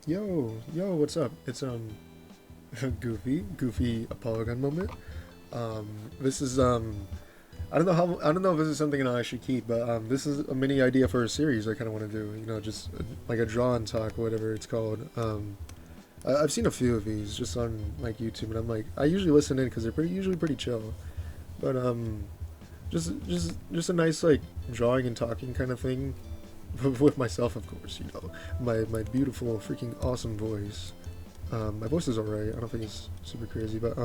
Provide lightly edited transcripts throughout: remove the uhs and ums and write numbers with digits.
Yo, what's up? It's Goofy Apollo gun moment. Um, this is I don't know if this is something I should keep, but this is a mini idea for a series I kind of want to do. Just like a draw and talk, whatever it's called. I've seen a few of these just on like YouTube, and I'm like, I usually listen in because they're usually pretty chill. But just a nice like drawing and talking kind of thing with myself, of course. My beautiful, freaking awesome voice. My voice is alright. I don't think it's super crazy, but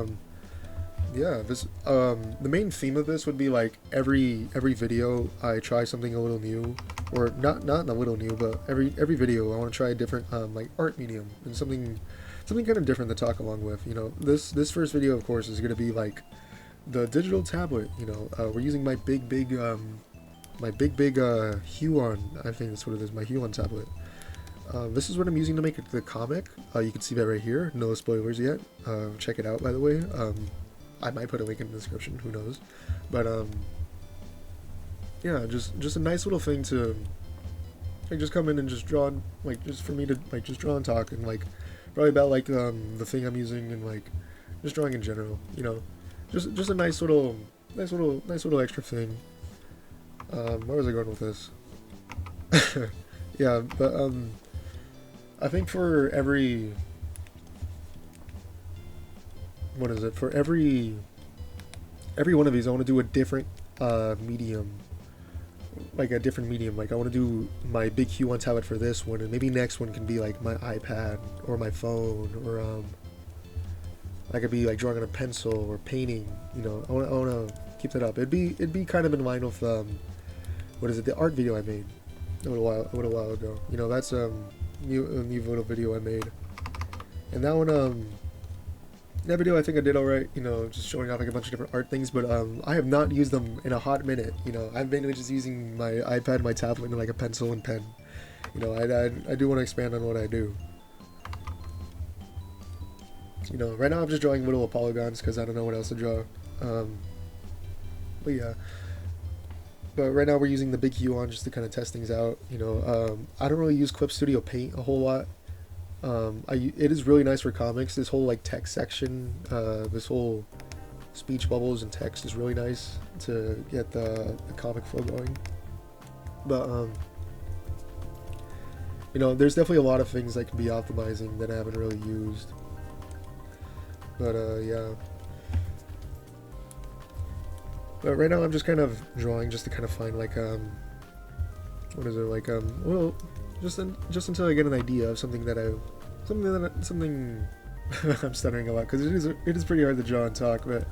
yeah. This the main theme of this would be like every video I try something a little new, or not a little new, but every video I want to try a different like art medium and something kind of different to talk along with. This first video, of course, is gonna be like the digital tablet. We're using my big Huion. I think that's what it is. My Huion tablet. This is what I'm using to make the comic. You can see that right here. No spoilers yet. Check it out, by the way. I might put a link in the description. Who knows? But yeah, just a nice little thing to like just come in and just draw, like just for me to like just draw and talk and like probably about like the thing I'm using and like just drawing in general. Just a nice little extra thing. Where was I going with this? Yeah, but I think for every what is it? For every one of these, I want to do a different medium, like a different medium. Like I want to do my big Q1 tablet for this one, and maybe next one can be like my iPad or my phone, or I could be like drawing on a pencil or painting. I want to keep that up. It'd be kind of in line with what is it? The art video I made a little while ago. That's a new little video I made, and that one that video I think I did alright. Just showing off like a bunch of different art things, but I have not used them in a hot minute. I've been just using my iPad, my tablet, and like a pencil and pen. I do want to expand on what I do. Right now I'm just drawing little polygons because I don't know what else to draw. But yeah. But right now we're using the big Huion just to kind of test things out. I don't really use Clip Studio Paint a whole lot. It is really nice for comics. This whole like text section, this whole speech bubbles and text is really nice to get the comic flow going. But there's definitely a lot of things that can be optimizing that I haven't really used. But yeah. But right now I'm just kind of drawing just to kind of find like what is it, like well, just until I get an idea of something I'm stuttering a lot because it is pretty hard to draw and talk, but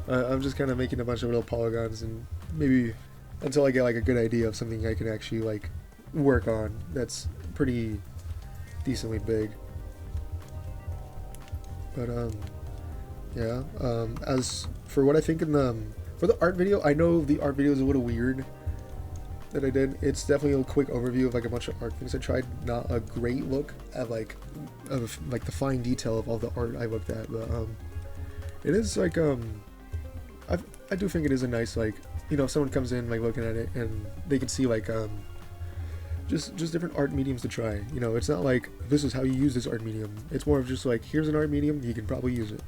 I'm just kind of making a bunch of little polygons, and maybe until I get like a good idea of something I can actually like work on that's pretty decently big. But yeah, as for what I think for the art video, I know the art video is a little weird that I did. It's definitely a quick overview of like a bunch of art things I tried. Not a great look at like the fine detail of all the art I looked at, but it is like I do think it is a nice, like, if someone comes in like looking at it and they can see like just different art mediums to try. It's not like this is how you use this art medium. It's more of just like, here's an art medium, you can probably use it.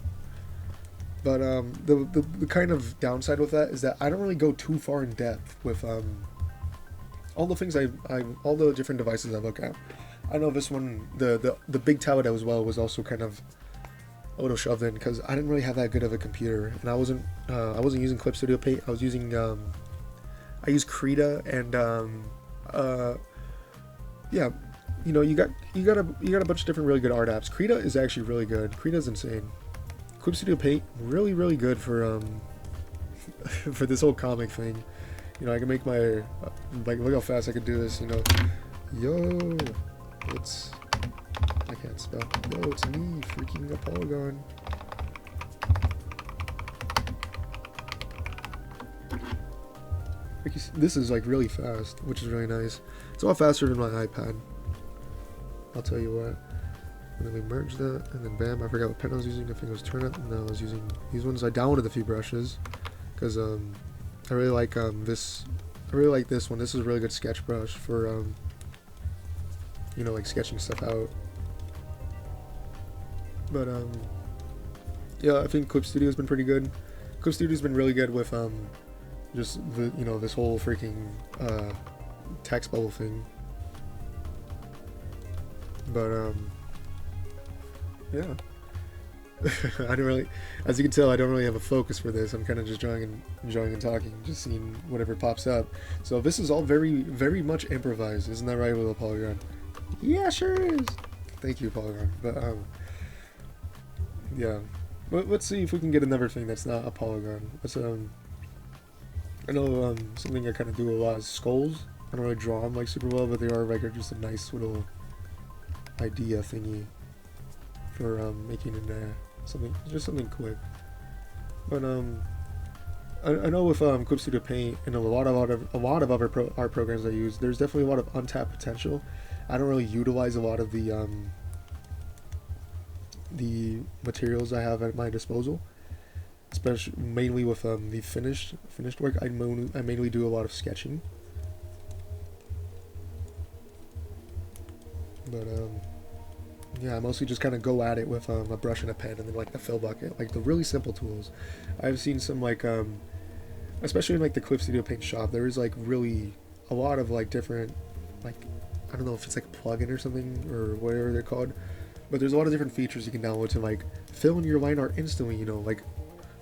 But the kind of downside with that is that I don't really go too far in depth with all the things all the different devices I look at. I know this one, the big tablet as well, was also kind of a little shoved in because I didn't really have that good of a computer, and I wasn't using Clip Studio Paint. I was using I use Krita, and yeah, you got a bunch of different really good art apps. Krita is actually really good. Krita's insane. Clip Studio Paint, really good for for this whole comic thing. I can make my like, look how fast I can do this. Yo, it's, I can't spell. Yo, it's me, freaking a polygon. Like this is like really fast, which is really nice. It's a lot faster than my iPad. I'll tell you what. And then we merged that, and then bam, I forgot what pen I was using. I think it was Turnip. No, I was using these ones. I downloaded a few brushes because I really like this. I really like this one. This is a really good sketch brush for like sketching stuff out. But yeah, I think Clip Studio's been pretty good. Clip Studio's been really good with just the this whole freaking text bubble thing. But yeah. I don't really, as you can tell, I don't really have a focus for this. I'm kind of just enjoying and talking, just seeing whatever pops up. So this is all very, very much improvised. Isn't that right, with a Polygon? Yeah, sure is. Thank you, Polygon. But yeah. Let's see if we can get another thing that's not a Polygon. Let's I know something I kind of do a lot is skulls. I don't really draw them like super well, but they are like just a nice little idea thingy for making something quick. But I know with Clip Studio Paint and a lot of other art programs I use, there's definitely a lot of untapped potential. I don't really utilize a lot of the materials I have at my disposal, especially mainly with the finished work. I mainly do a lot of sketching. But yeah, I mostly just kind of go at it with a brush and a pen, and then like the fill bucket, like the really simple tools. I've seen some like especially in like the Clip Studio Paint shop, there is like really a lot of like different, like, I don't know if it's like plugin or something or whatever they're called, but there's a lot of different features you can download to like fill in your line art instantly. Like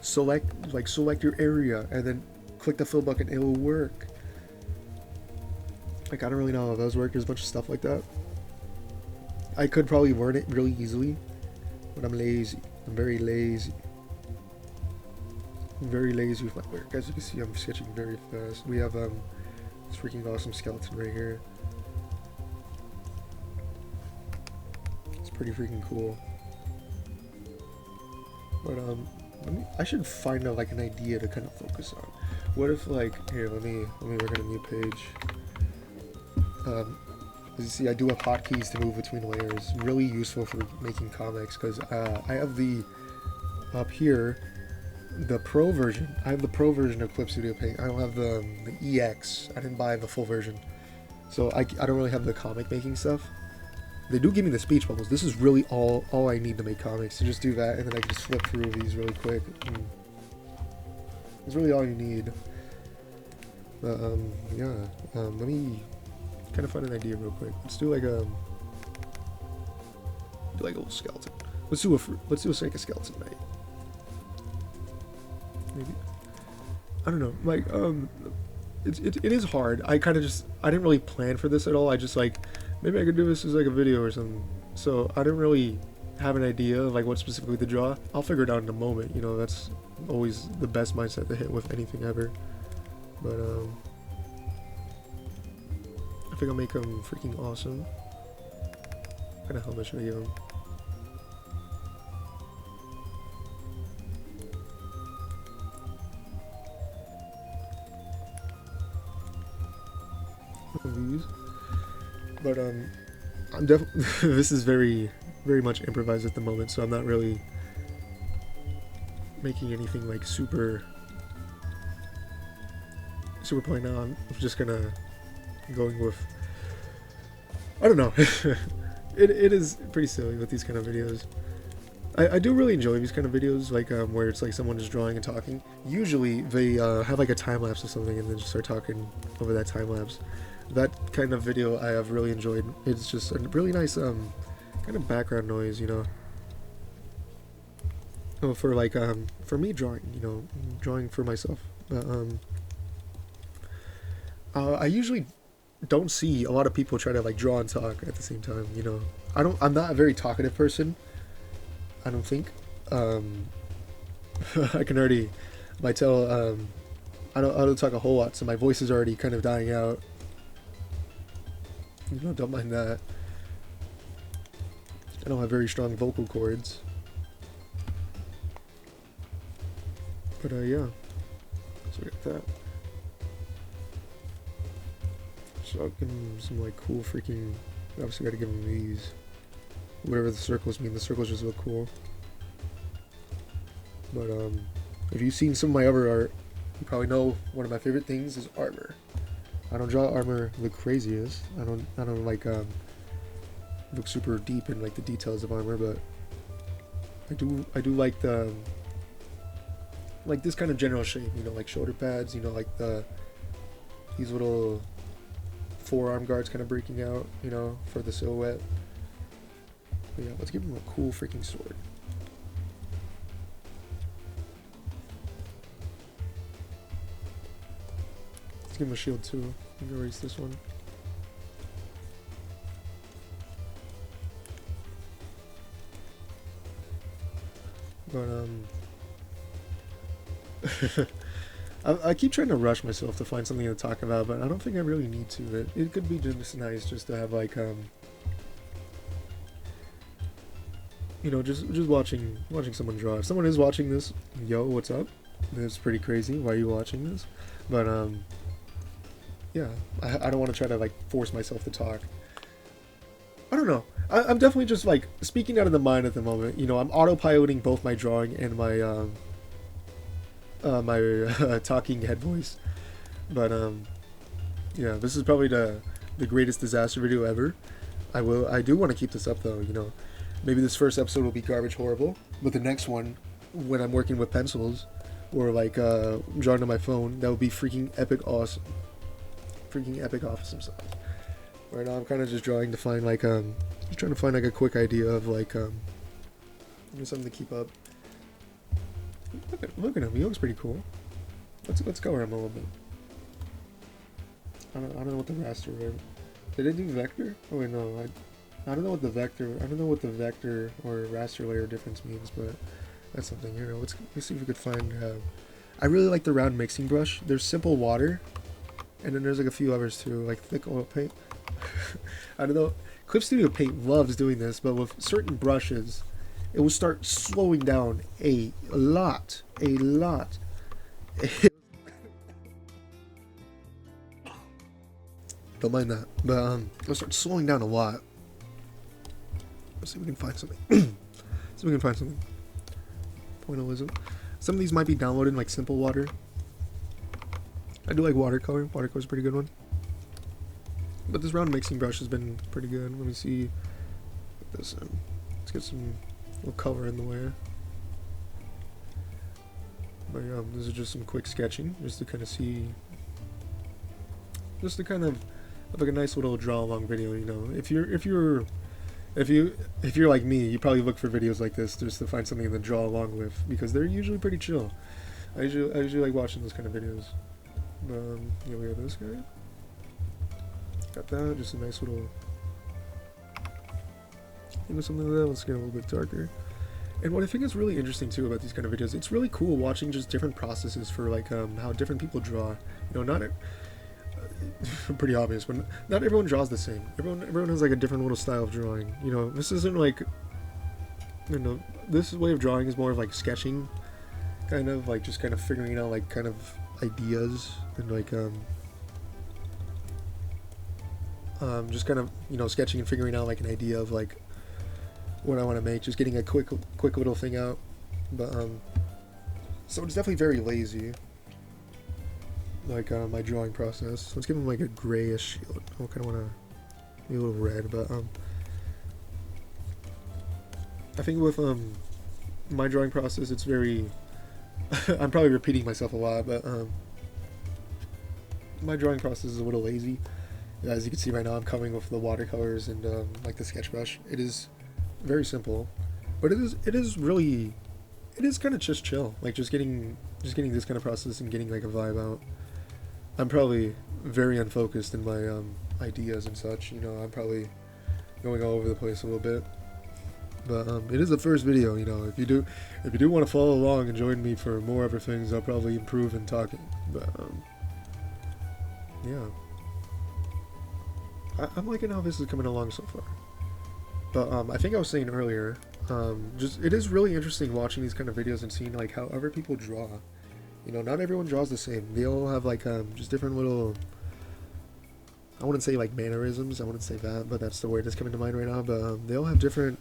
select your area and then click the fill bucket, and it will work. Like, I don't really know how those work. There's a bunch of stuff like that. I could probably learn it really easily, but I'm lazy. I'm very lazy. I'm very lazy with my work. As you can see, I'm sketching very fast. We have this freaking awesome skeleton right here. It's pretty freaking cool. But I should find out like an idea to kind of focus on. What if like, here, let me work on a new page. As you see, I do have hotkeys to move between layers. Really useful for making comics, because I have up here, the pro version. I have the pro version of Clip Studio Paint. I don't have the EX. I didn't buy the full version. So I don't really have the comic making stuff. They do give me the speech bubbles. This is really all I need to make comics. To just do that, and then I can just flip through these really quick. It's really all you need. But yeah. Let me kind of find an idea real quick. Let's do like a little skeleton. Let's do like a skeleton night. Maybe. I don't know. Like it is hard. I didn't really plan for this at all. I just like, maybe I could do this as like a video or something. So I didn't really have an idea of like what specifically to draw. I'll figure it out in a moment. That's always the best mindset to hit with anything ever. But I think I'll make them freaking awesome. What kind of helmet should I give them? These. But I'm definitely this is very much improvised at the moment, so I'm not really making anything like super point now. I'm just gonna going with, I don't know. it is pretty silly with these kind of videos. I do really enjoy these kind of videos, like where it's like someone just drawing and talking. Usually they have like a time lapse or something, and then just start talking over that time lapse. That kind of video I have really enjoyed. It's just a really nice kind of background noise, for like for me drawing, drawing for myself. I usually don't see a lot of people try to like draw and talk at the same time. I'm not a very talkative person, I don't think. I can already, I tell, I don't talk a whole lot, so my voice is already kind of dying out. Don't mind that. I don't have very strong vocal cords. But yeah, so we got that. So I'll give him some like cool freaking, obviously gotta give him these. Whatever the circles mean, the circles just look cool. But if you've seen some of my other art, you probably know one of my favorite things is armor. I don't draw armor the craziest. I don't like look super deep in like the details of armor, but I do like the like this kind of general shape, you know, like shoulder pads, you know, like these little forearm guards kind of breaking out, you know, for the silhouette. But yeah, let's give him a cool freaking sword. Let's give him a shield too. I'm gonna erase this one. But I keep trying to rush myself to find something to talk about, but I don't think I really need to. It could be just nice just to have like you know, just watching someone draw. If someone is watching this, yo, what's up? It's pretty crazy. Why are you watching this? But yeah, I don't want to try to like force myself to talk. I don't know. I'm definitely just like speaking out of the mind at the moment. You know, I'm autopiloting both my drawing and my talking head voice. But yeah, this is probably the greatest disaster video ever. I do want to keep this up though. You know, maybe this first episode will be garbage horrible, but the next one, when I'm working with pencils or like drawing on my phone, that would be freaking epic awesome. Freaking epic awesome stuff. Right now I'm kind of just drawing to find like just trying to find like a quick idea of like something to keep up. Look at him. He looks pretty cool. Let's cover him a little bit. I don't know what the raster is. Did it do vector? Oh wait, no. I don't know what the vector. I don't know what the vector or raster layer difference means, but that's something. You know, let's see if we could find. I really like the round mixing brush. There's simple water, and then there's like a few others too, like thick oil paint. I don't know. Clip Studio Paint loves doing this, but with certain brushes, it will start slowing down a lot. Don't mind that, but it'll start slowing down a lot. Let's see if we can find something. Pointillism. Some of these might be downloaded in like simple water. I do like watercolor. Watercolor's a pretty good one. But this round mixing brush has been pretty good. Let me see. Put this in. Let's get some little color in the way. But yeah, this is just some quick sketching, just to kind of see, just to kind of have like a nice little draw along video. You know, if you're like me, you probably look for videos like this just to find something to draw along with, because they're usually pretty chill. I usually like watching those kind of videos. But yeah, we have this guy. Got that, just a nice little, you know, something like that. Let's get a little bit darker. And what I think is really interesting too about these kind of videos, it's really cool watching just different processes for like how different people draw. You know, not pretty obvious, but not everyone draws the same. Everyone has like a different little style of drawing. You know, this isn't like, you know, this way of drawing is more of like sketching, kind of like just kind of figuring out like kind of ideas and like just kind of, you know, sketching and figuring out like an idea of like what I want to make, just getting a quick little thing out. But so it's definitely very lazy, like my drawing process. Let's give him like a grayish shield. I kind of want to be a little red, but I think with my drawing process, it's very I'm probably repeating myself a lot, but my drawing process is a little lazy. As you can see right now, I'm coming with the watercolors and like the sketch brush. It is very simple, but it is really, it is kind of just chill. Like just getting this kind of process and getting like a vibe out. I'm probably very unfocused in my ideas and such. You know, I'm probably going all over the place a little bit. But it is the first video. You know, if you do want to follow along and join me for more other things, I'll probably improve in talking. But yeah. I'm liking how this is coming along so far. But I think I was saying earlier, just it is really interesting watching these kind of videos and seeing like how other people draw. You know, not everyone draws the same. They all have like just different little, I wouldn't say like mannerisms, I wouldn't say that, but that's the word that's coming to mind right now. But they all have different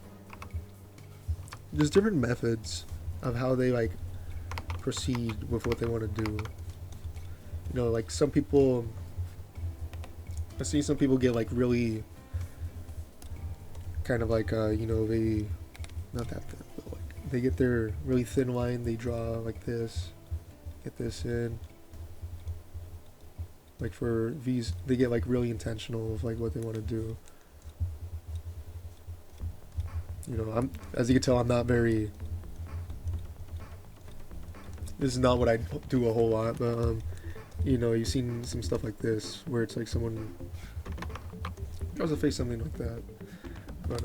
methods of how they like proceed with what they want to do. You know, like some people, I see some people get like really kind of like you know, they, not that thin, but like they get their really thin line, they draw like this, get this in. Like for these, they get like really intentional of like what they want to do. You know, as you can tell, I'm not very. This is not what I do a whole lot, but you know, you've seen some stuff like this where it's like someone draws a face, something like that. But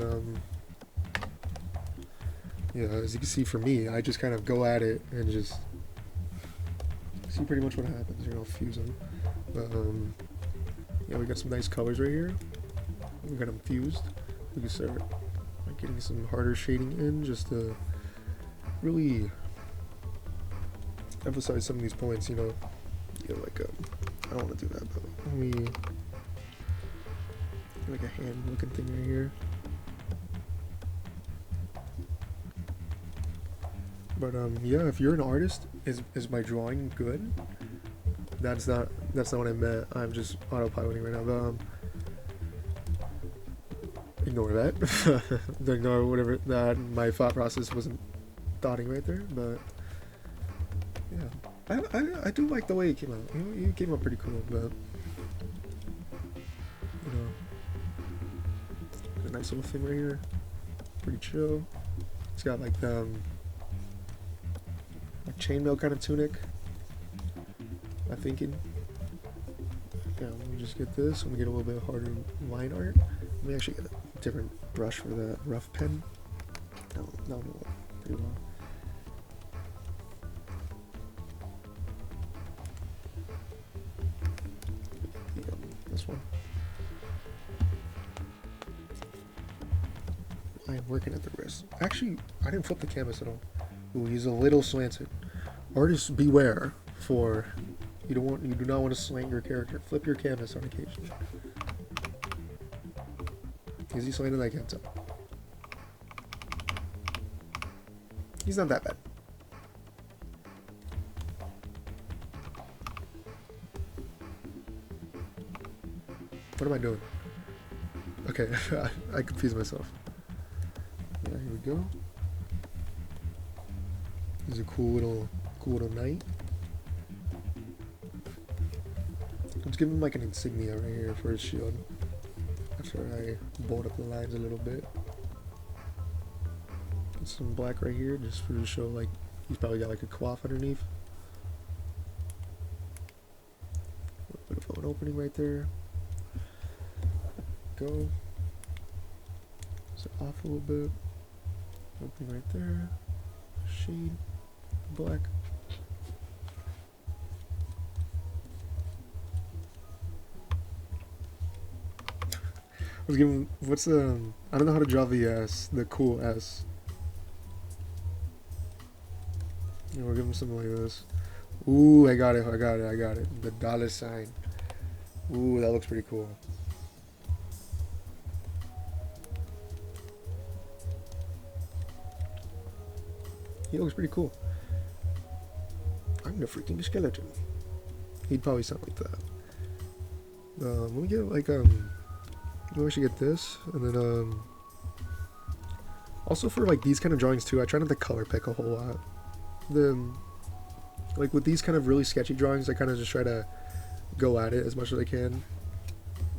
yeah, as you can see, for me, I just kind of go at it and just see pretty much what happens. You know, fuse them. But yeah, we got some nice colors right here. We got them fused. We can start getting some harder shading in just to really emphasize some of these points. You know, yeah, like I don't want to do that, but let me like a hand looking thing right here. But yeah, if you're an artist, is my drawing good? That's not what I meant. I'm just autopiloting right now. But ignore that. Ignore whatever that my thought process wasn't thoughting right there. But yeah, I do like the way it came out. You know, it came out pretty cool. But you know, a nice little thing right here. Pretty chill. It's got like a chainmail kind of tunic. I'm thinking. Yeah, let me just get this. Let me get a little bit harder line art. Let me actually get a different brush for the rough pen. That'll work pretty well. Yeah, this one. I am working at the wrist. Actually, I didn't flip the canvas at all. Ooh, he's a little slanted. Artists beware, for you do not want to slant your character. Flip your canvas on occasion. Is he slanted? I can't tell. He's not that bad. What am I doing? Okay, I confused myself. Yeah, here we go. This is a cool little knight. Let's give him like an insignia right here for his shield. After I bold up the lines a little bit. Get some black right here just for to show like he's probably got like a coif underneath. A little bit of an opening right there. Go. So off a little bit. Opening right there. Shade. Black. I was giving, what's the, I don't know how to draw the S, the cool S. Yeah, we'll give him something like this. Ooh, I got it. The dollar sign. Ooh, that looks pretty cool. He looks pretty cool. I'm the freaking skeleton. He'd probably sound like that. Let me get like maybe I should get this, and then also for like these kind of drawings too, I try not to color pick a whole lot. Then like with these kind of really sketchy drawings, I kind of just try to go at it as much as I can,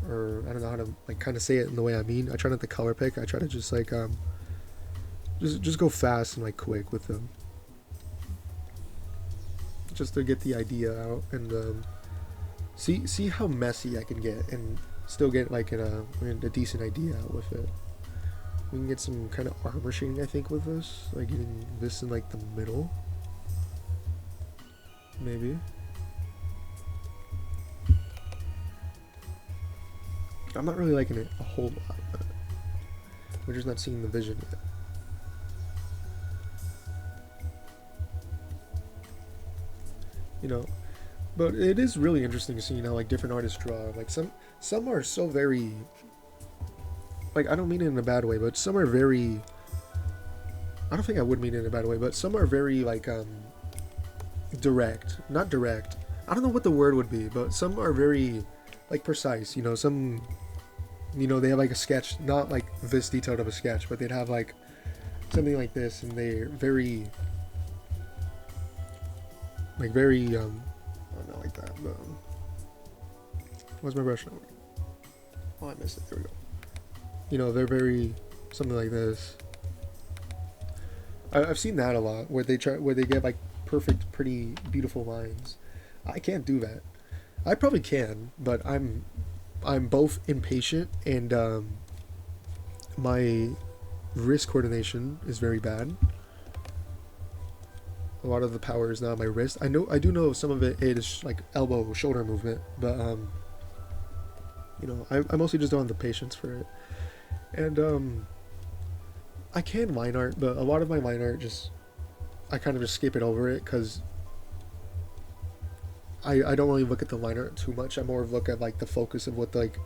or I don't know how to like kind of say it in the way I mean. I try not to color pick. I try to just like just go fast and like quick with them, just to get the idea out and see how messy I can get and still get like a decent idea out with it. We can get some kind of armor shading, I think, with this, like getting this in like the middle, maybe. I'm not really liking it a whole lot, but we're just not seeing the vision yet. You know, but it is really interesting to see, you know, like different artists draw. Like some are so very, like, I don't mean it in a bad way, but some are very, I don't think I would mean it in a bad way, but some are very like direct, not direct. I don't know what the word would be, but some are very like precise, you know, some, you know, they have like a sketch, not like this detailed of a sketch, but they'd have like something like this, and they're very, like very, oh, not like that, but, where's my brush? Oh, I missed it, there we go. You know, they're very, something like this. I've seen that a lot, where they get like perfect, pretty, beautiful lines. I can't do that. I probably can, but I'm both impatient and my wrist coordination is very bad. A lot of the power is not on my wrist. I do know some of it is like elbow, shoulder movement, but you know, I mostly just don't have the patience for it. And I can line art, but a lot of my line art I kind of just skip it over it because I don't really look at the line art too much. I more look at like the focus of what, like,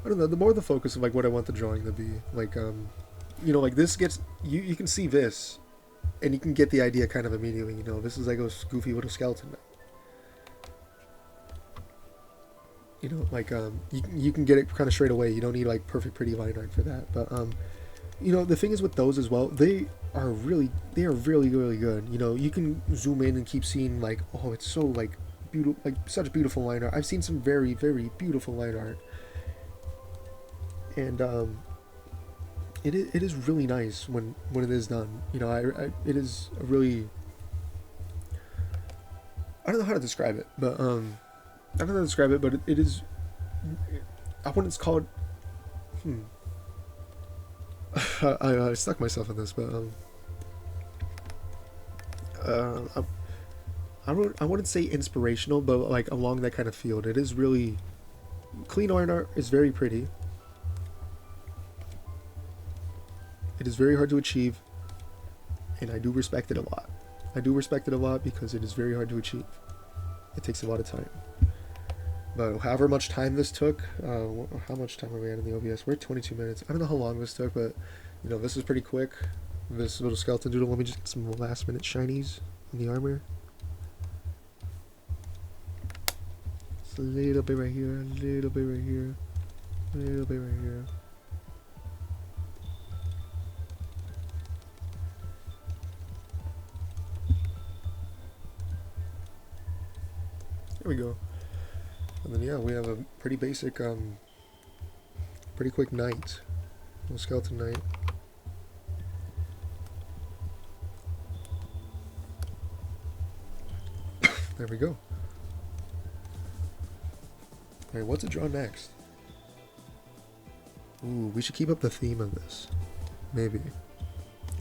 I don't know, the more the focus of like what I want the drawing to be. Like you know, like this gets you can see this and you can get the idea kind of immediately. You know, this is like a goofy little skeleton. You know, like you can get it kind of straight away. You don't need like perfect pretty line art for that. But you know, the thing is with those as well, they are really really good. You know, you can zoom in and keep seeing like, oh, it's so like beautiful, like such beautiful line art. I've seen some very beautiful line art, and it is really nice when it is done. You know, it is a really, I don't know how to describe it, but I don't know how to describe it, but it is, I wouldn't call it, I stuck myself in this, but I wouldn't say inspirational, but like along that kind of field. It is really, clean art is very pretty. It is very hard to achieve, and I do respect it a lot. I do respect it a lot because it is very hard to achieve. It takes a lot of time. But however much time this took, how much time are we at in the OBS? We're at 22 minutes. I don't know how long this took, but you know, this is pretty quick. This little skeleton doodle. Let me just get some last minute shinies in the armor. It's a little bit right here, a little bit right here, a little bit right here. There we go. And then yeah, we have a pretty basic, pretty quick knight. Little skeleton knight. There we go. Alright, what's to draw next? Ooh, we should keep up the theme of this. Maybe.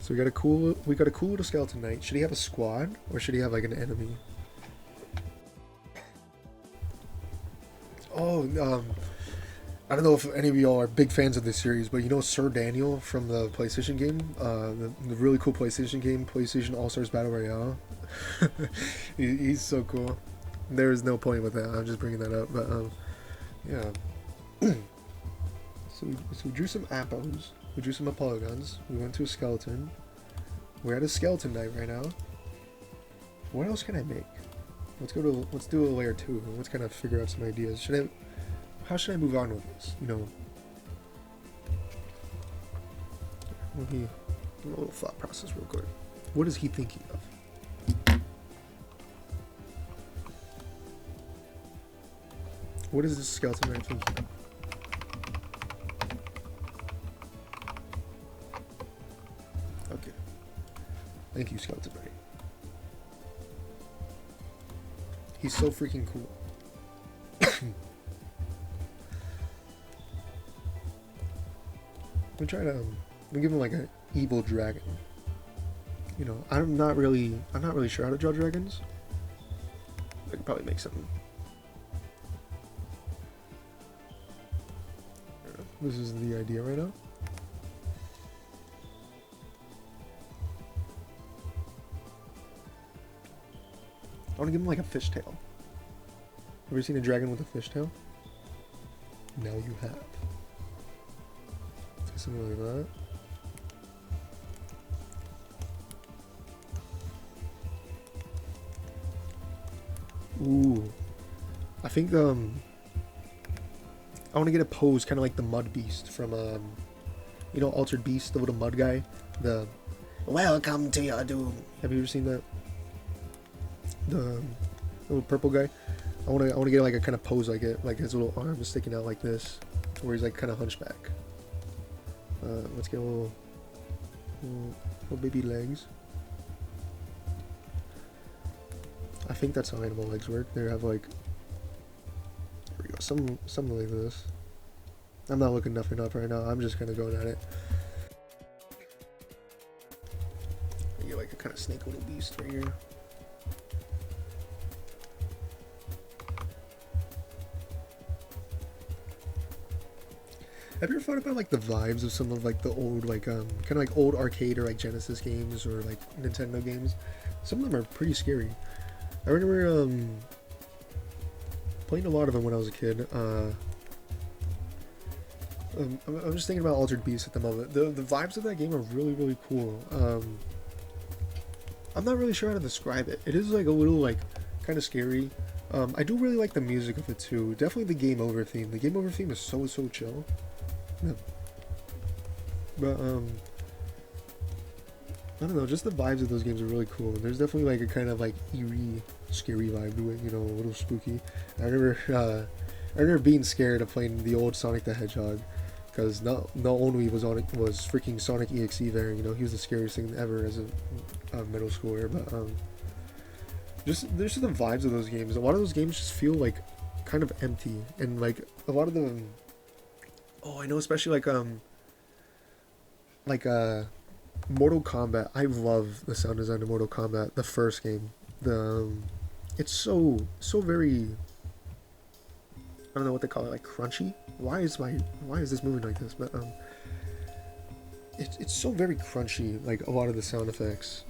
So we got a cool little skeleton knight. Should he have a squad or should he have like an enemy? Oh, I don't know if any of y'all are big fans of this series, but you know Sir Daniel from the PlayStation game, the really cool PlayStation game, PlayStation All-Stars Battle Royale. He's so cool. There is no point with that. I'm just bringing that up, but yeah. So we drew some apples. We drew some polygons. We went to a skeleton. We're at a skeleton knight right now. What else can I make? Let's do a layer 2. Let's kind of figure out some ideas. How should I move on with this? You know, let me do a little thought process real quick. What is he thinking of? What is this skeleton knight thinking of? Okay. Thank you, skeleton knight. He's so freaking cool. I'm trying to give him like an evil dragon. You know, I'm not really sure how to draw dragons. I could probably make something. This is the idea right now. I want to give him like a fishtail. Ever seen a dragon with a fishtail? Now you have. Something like that. Ooh. I think I want to get a pose kind of like the mud beast from You know, Altered Beast, the little mud guy, the "Welcome to your doom." Have you ever seen that? The little purple guy. I wanna get like a kind of pose like it, like his little arm is sticking out like this, where he's like kind of hunchback. Let's get a little baby legs. I think that's how animal legs work. They have like, there we go, something like this. I'm not looking nothing up right now. I'm just kind of going at it. I get like a kind of snake little beast right here. Have you ever thought about like the vibes of some of like the old like kind of like old arcade or like Genesis games or like Nintendo games? Some of them are pretty scary. I remember playing a lot of them when I was a kid. I'm just thinking about Altered Beast at the moment. The vibes of that game are really, really cool. I'm not really sure how to describe it. It is like a little like kind of scary. I do really like the music of it too. Definitely the game over theme. The game over theme is so chill. Yeah. But I don't know, just the vibes of those games are really cool. There's definitely like a kind of like eerie, scary vibe to it, you know, a little spooky. I remember being scared of playing the old Sonic the Hedgehog, because not only was freaking Sonic EXE there, you know, he was the scariest thing ever as a middle schooler, but just there's just the vibes of those games. A lot of those games just feel like kind of empty, and like a lot of them. Oh, I know, especially like Mortal Kombat. I love the sound design of Mortal Kombat, the first game. It's so very, I don't know what they call it, like crunchy. Why is this moving like this? But it's so very crunchy. Like a lot of the sound effects,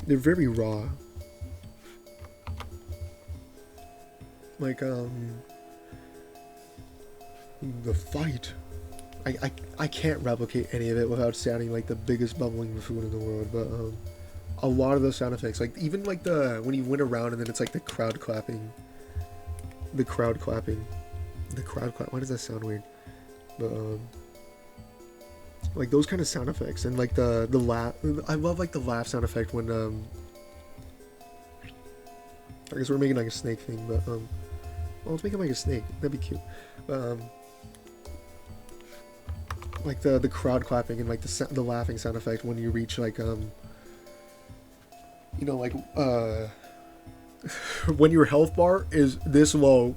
they're very raw. Like the fight. I can't replicate any of it without sounding like the biggest bubbling buffoon in the world, but a lot of those sound effects, like even like when you went around and then it's like the crowd clapping. Why does that sound weird? But like those kind of sound effects, and like the laugh. I love like the laugh sound effect when I guess we're making like a snake thing, but well, let's make it like a snake. That'd be cute. Like the crowd clapping and like the laughing sound effect when you reach like you know, like when your health bar is this low,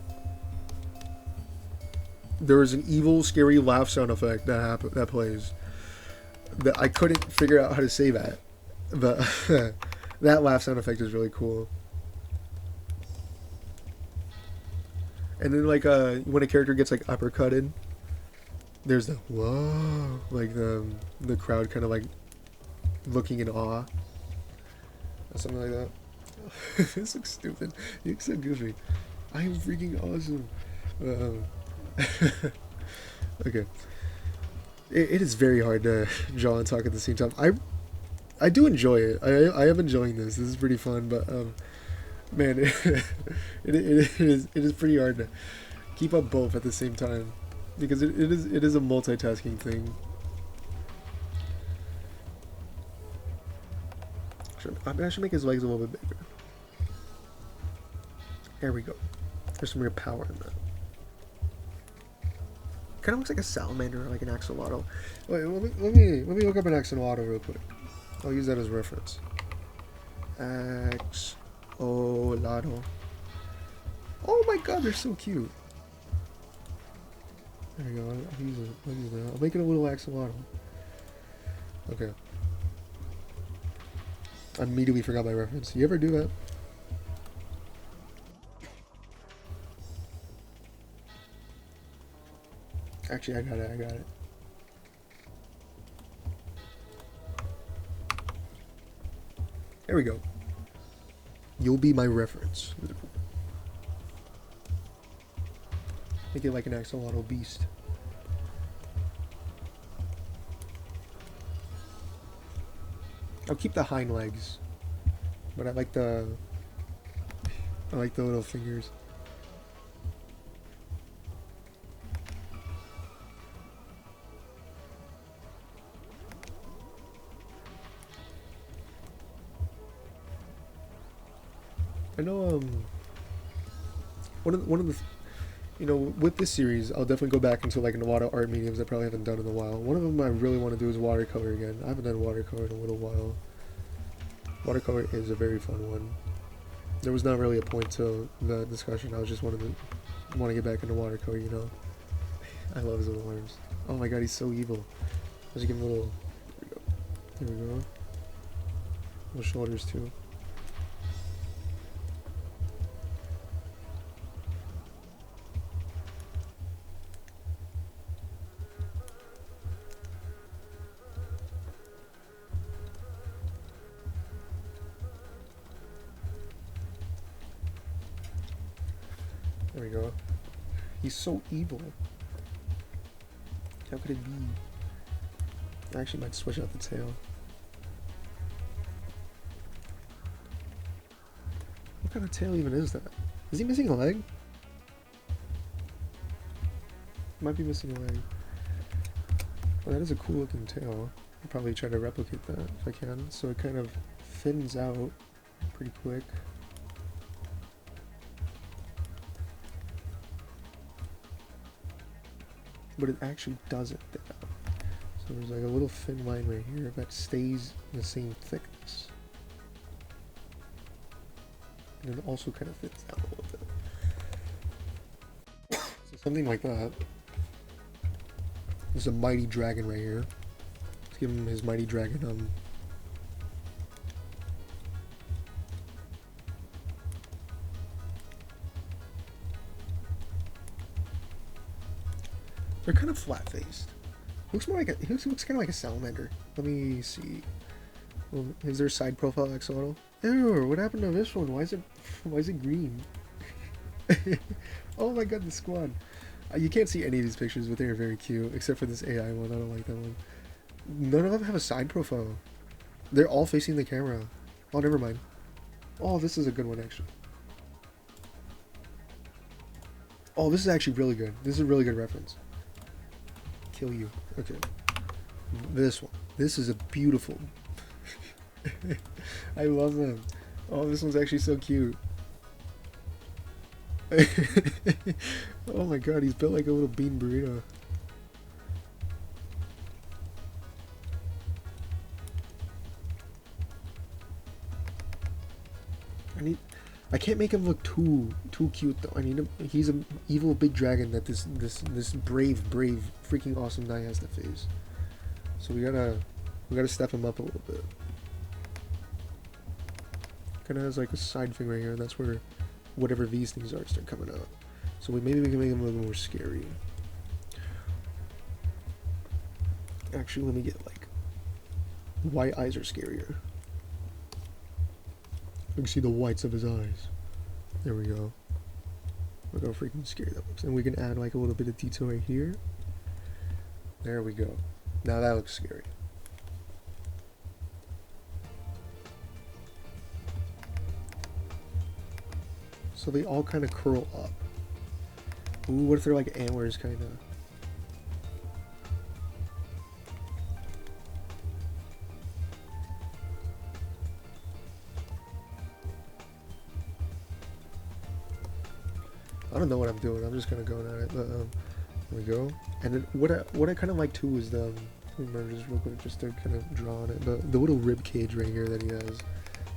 there is an evil, scary laugh sound effect that plays. That I couldn't figure out how to say that, but that laugh sound effect is really cool. And then like when a character gets like uppercutted, there's the whoa, like the crowd kind of like looking in awe, or something like that. This looks stupid. You look so goofy. I am freaking awesome. Okay. It is very hard to draw and talk at the same time. I do enjoy it. I am enjoying this. This is pretty fun, but man, it is pretty hard to keep up both at the same time, because it is a multitasking thing. I should make his legs a little bit bigger. There we go. There's some real power in that. Kind of looks like a salamander or like an axolotl. Wait, let me look up an axolotl real quick. I'll use that as reference. Axolotl. Oh my god, they're so cute. There we go. I'll use that. I'll make it a little axolotl. Okay. I immediately forgot my reference. You ever do that? Actually, I got it. There we go. You'll be my reference. Make it like an axolotl beast. I'll keep the hind legs, but I like the little fingers. I know one of the you know, with this series, I'll definitely go back into like a lot of art mediums I probably haven't done in a while. One of them I really want to do is watercolor again. I haven't done watercolor in a little while. Watercolor is a very fun one. There was not really a point to the discussion. I was just want to get back into watercolor, you know. I love his little arms. Oh my god, he's so evil. Let's give him a little. There we go. Little shoulders too. There we go. He's so evil. How could it be? I actually might switch out the tail. What kind of tail even is that? Is he missing a leg? Might be missing a leg. Well, that is a cool looking tail. I'll probably try to replicate that if I can. So it kind of thins out pretty quick. But it actually doesn't thin out. So there's like a little thin line right here that stays the same thickness. And it also kind of thins out a little bit. So something like that. There's a mighty dragon right here. Let's give him his mighty dragon They're kind of flat-faced. Looks more like a. He looks kind of like a salamander. Let me see. Well, is there a side profile axolotl? Ew! What happened to this one? Why is it green? Oh my god, the squad. You can't see any of these pictures, but they are very cute, except for this AI one. I don't like that one. None of them have a side profile. They're all facing the camera. Oh, never mind. Oh, this is a good one actually. Oh, this is actually really good. This is a really good reference. Kill you. Okay. This one. This is a beautiful. I love them. Oh, this one's actually so cute. Oh my god, he's built like a little bean burrito. I can't make him look too cute though. I need him. He's an evil big dragon that this brave freaking awesome guy has to face. So we gotta step him up a little bit. Kind of has like a side thing right here. That's where whatever these things are start coming out. So maybe we can make him a little more scary. Actually, let me get like white eyes are scarier. You can see the whites of his eyes. There we go. Look how freaking scary that looks. And we can add like a little bit of detail right here. There we go. Now that looks scary. So they all kind of curl up. Ooh, what if they're like antlers kind of? I don't know what I'm doing. I'm just kind of going at it. But there we go. And then what I kind of like too is the remember just real quick just to kind of draw on it. The little rib cage right here that he has.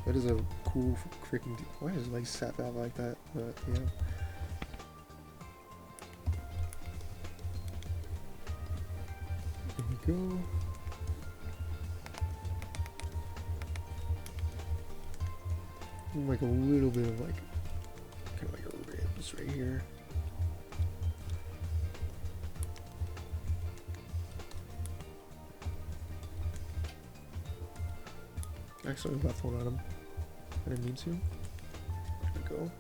That is a cool freaking. Why is it like sat out like that? But yeah. There we go. And like a little bit of like kind of like a ribs right here. Actually, I left one on him. I didn't mean to. There we go.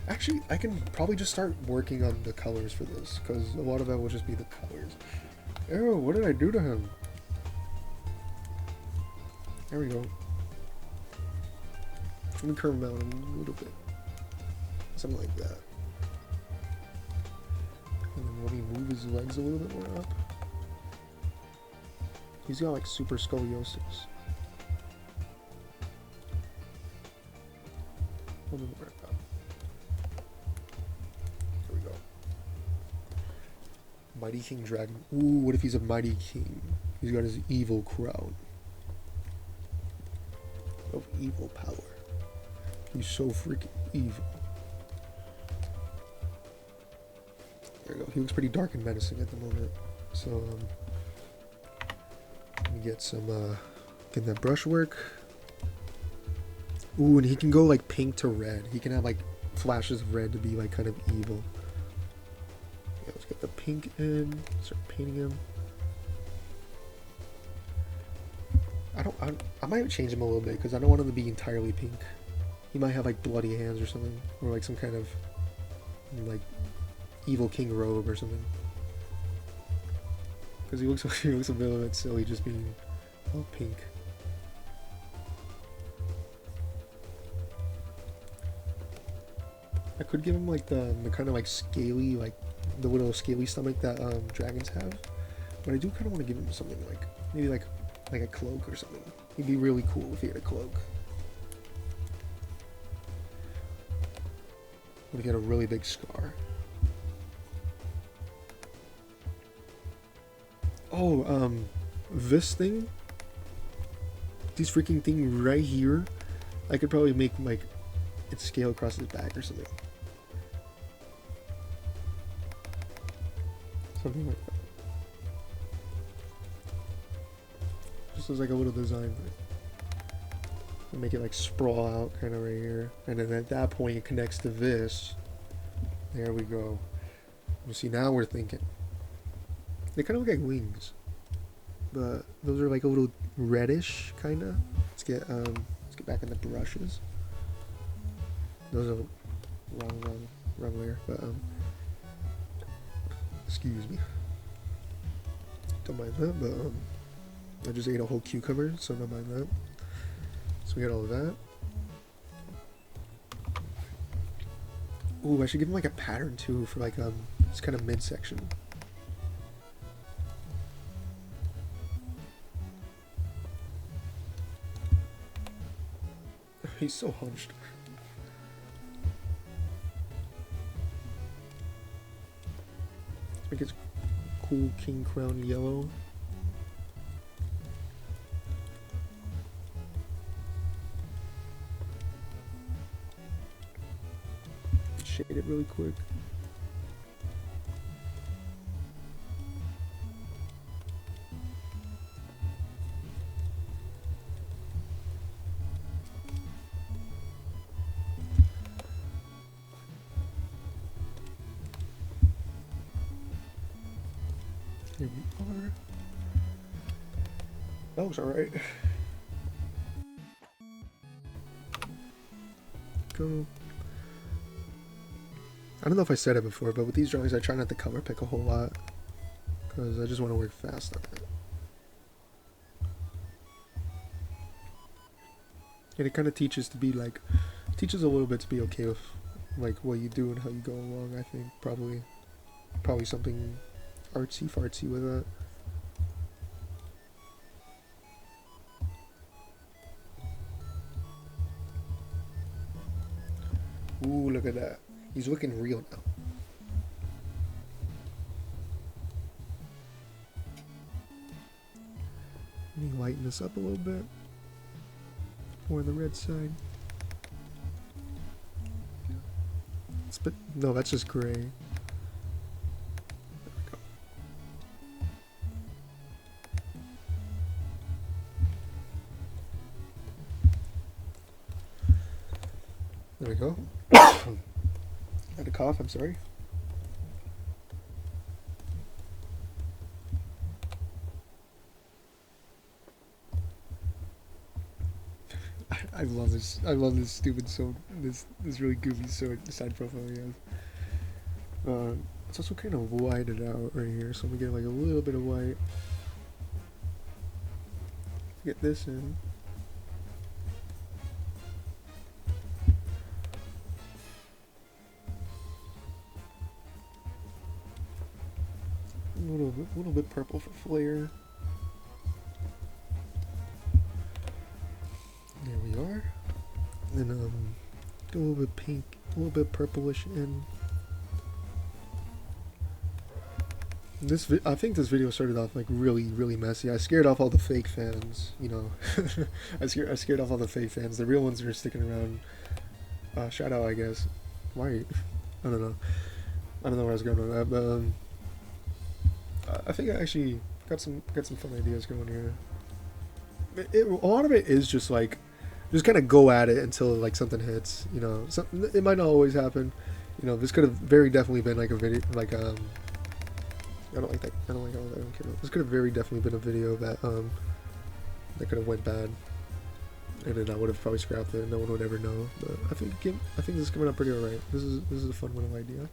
Actually, I can probably just start working on the colors for this, because a lot of that will just be the colors. Oh, what did I do to him? There we go. Let me curve him out a little bit. Something like that. And then let me move his legs a little bit more up. He's got like super scoliosis. What is it about? Here we go. Mighty King Dragon. Ooh, what if he's a Mighty King? He's got his evil crown of evil power. He's so freaking evil. There we go. He looks pretty dark and menacing at the moment. So, let me get some, get that brushwork. Ooh, and he can go like pink to red. He can have like flashes of red to be like kind of evil. Yeah, let's get the pink in. Start painting him. I might change him a little bit because I don't want him to be entirely pink. He might have like bloody hands or something, or like some kind of like evil king robe or something. Because he looks a little bit silly just being all pink. I could give him like the kind of like scaly, like the little scaly stomach that dragons have, but I do kind of want to give him something like maybe like a cloak or something. He'd be really cool if he had a cloak. What if he had a really big scar? Oh, this thing, this freaking thing right here, I could probably make like it scale across his back or something. Something like that. Just as like a little design for it. And make it like sprawl out kind of right here. And then at that point it connects to this. There we go. You see, now we're thinking. They kind of look like wings. But those are like a little reddish kinda. Let's get back in the brushes. Those are wrong layer, but excuse me. Don't mind that, but I just ate a whole cucumber, so don't mind that. So we got all of that. Ooh, I should give him like a pattern too for like this kind of midsection. He's so hunched. Let's make his cool king crown yellow. Shade it really quick. Here we are. That looks alright. Go. I don't know if I said it before, but with these drawings I try not to color pick a whole lot because I just want to work fast on it. And it kind of teaches a little bit to be okay with like what you do and how you go along. I think probably something artsy fartsy with that. Ooh, look at that. He's looking real now. Let me lighten this up a little bit. More on the red side. No, that's just gray. There we go. There we go. I had a cough, I'm sorry. I love this. I love this stupid this really goofy side profile he has. It's also kind of whited out right here, so I'm gonna get like a little bit of white. Get this in. A little bit purple for flair. Get a little bit pink, a little bit purplish in. I think this video started off like really messy. I scared off all the fake fans, you know. I scared off all the fake fans. The real ones are sticking around. Shout out, I guess. Why? I don't know. I don't know where I was going with that, but I think I actually got some fun ideas going here. A lot of it is just like, just kind of go at it until like something hits. You know, it might not always happen. You know, this could have very definitely been like a video, like I don't like that. I don't like all that. I don't care. This could have very definitely been a video that that could have went bad, and then I would have probably scrapped it. And no one would ever know. But I think this is coming up pretty alright. This is a fun little idea.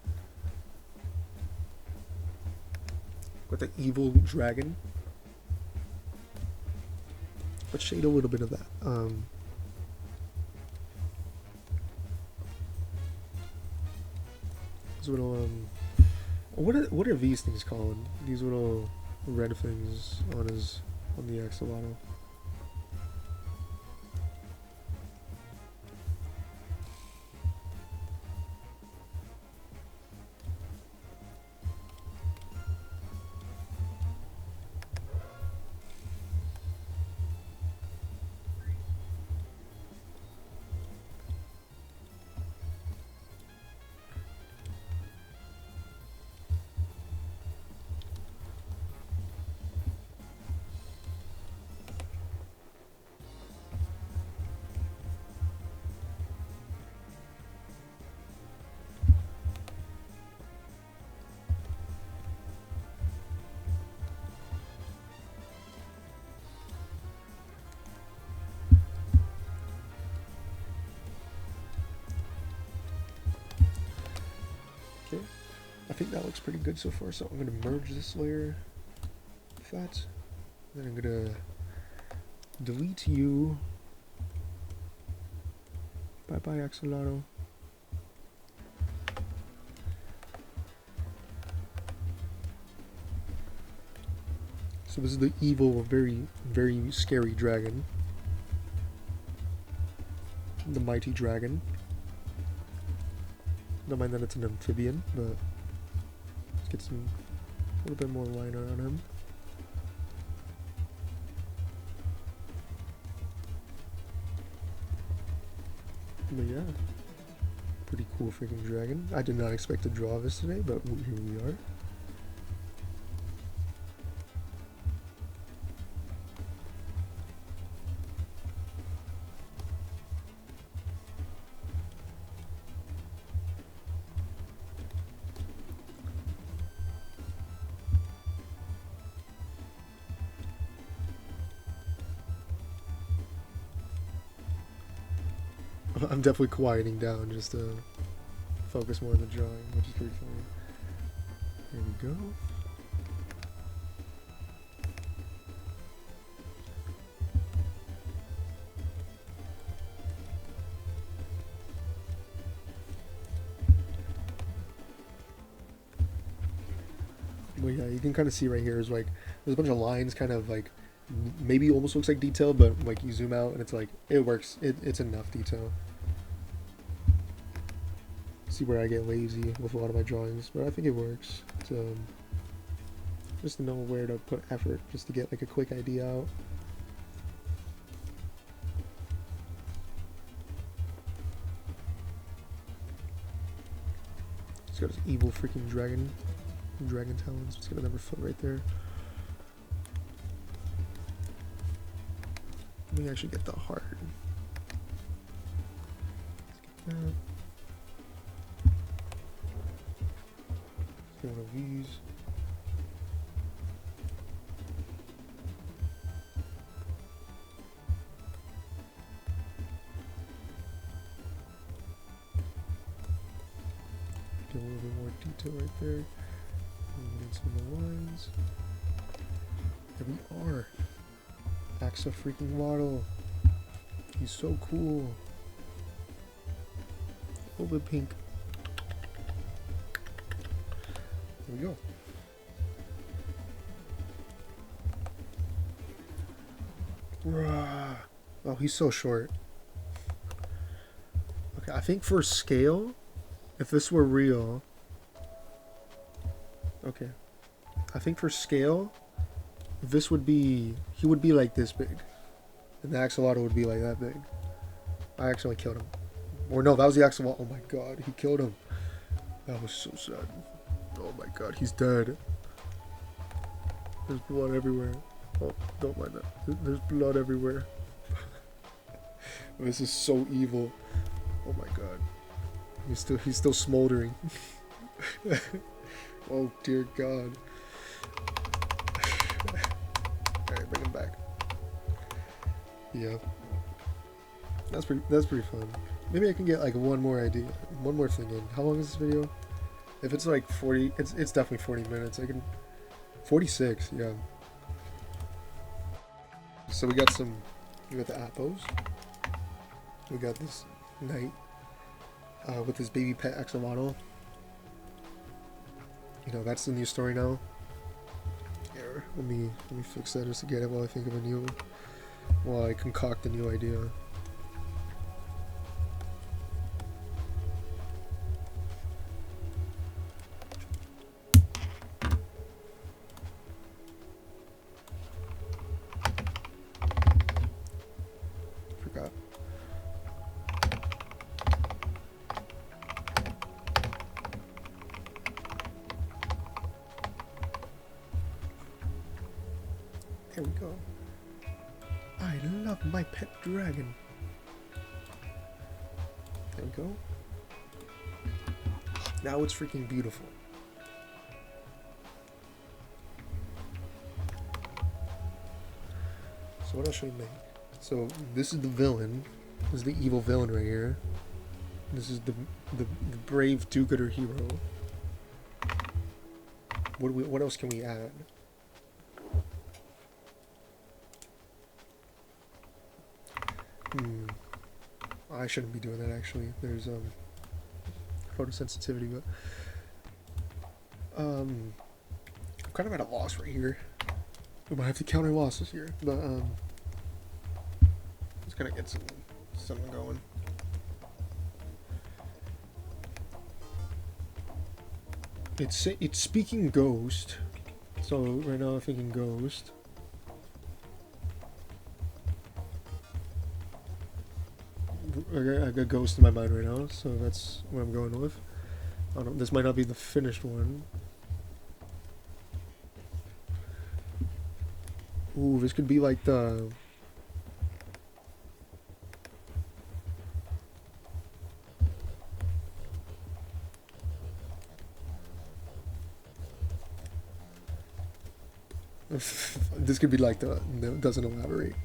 With the evil dragon. Let's shade a little bit of that. This little what are these things called? These little red things on the Axelay. Okay, I think that looks pretty good so far, so I'm going to merge this layer with that. Then I'm going to delete you. Bye-bye, Axelay. So this is the evil, very scary dragon. The mighty dragon. Don't mind that it's an amphibian, but let's get a little bit more line around him. But yeah, pretty cool freaking dragon. I did not expect to draw this today, but here we are. I'm definitely quieting down just to focus more on the drawing, which is pretty funny. Here we go. But yeah, you can kind of see right here is like there's a bunch of lines kind of like maybe almost looks like detail, but like you zoom out and it's like it works. It's enough detail. See where I get lazy with a lot of my drawings, but I think it works. So just to know where to put effort, just to get like a quick idea out. It's got this evil freaking dragon talons. It's got another foot right there. Let me actually get the heart. Let's get that. Get one of these. Get a little bit more detail right there. We need some of the lines. There we are. Axelay freaking Waddle. He's so cool. A little bit pink. There we go. Rah. Oh, he's so short. Okay, Okay, I think for scale, if this were real... Okay. I think for scale, this would be... He would be like this big. And the axolotl would be like that big. I accidentally killed him. Or no, that was the axolotl. Oh my god, he killed him. That was so sad. Oh my god, he's dead. There's blood everywhere. Oh, don't mind that. There's blood everywhere. This is so evil. Oh my god. He's still smoldering. Oh dear god. Alright, bring him back. Yeah. That's pretty fun. Maybe I can get like one more idea. One more thing in. How long is this video? If it's like 40, it's definitely 40 minutes. I can 46, yeah. So we got the appos. We got this knight with his baby pet axolotl. You know, that's the new story now. Here, let me fix that just to get it while I think of while I concoct a new idea. Forgot. There we go. I love my pet dragon. There we go. Now it's freaking beautiful. So what else should we make? So this is the villain. This is the evil villain right here. This is the brave do-gooder hero. What else can we add? I shouldn't be doing that actually. There's photosensitivity, but I'm kind of at a loss right here. We might have to counter losses here, but just gonna get something going. It's speaking ghost, so right now I'm thinking ghost. I got ghost in my mind right now, so that's what I'm going with. This might not be the finished one. Ooh, this could be like the... This could be like the... No, it doesn't elaborate.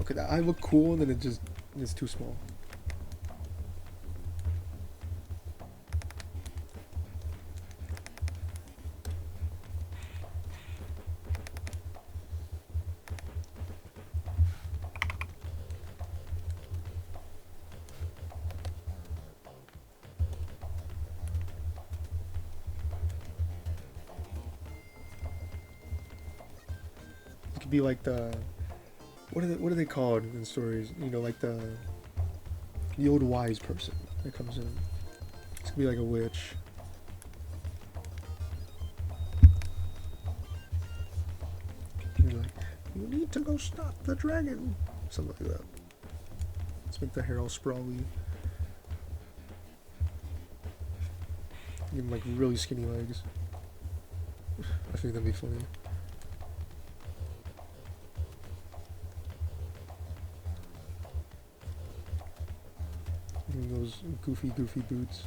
Okay, that eye looked cool, and then it's too small. It could be like the... What are they called in stories? You know, like the old wise person that comes in. This could be like a witch. You're like, you need to go stop the dragon. Something like that. Let's make the hair all sprawly. Give him like really skinny legs. I think that'd be funny. Those goofy boots.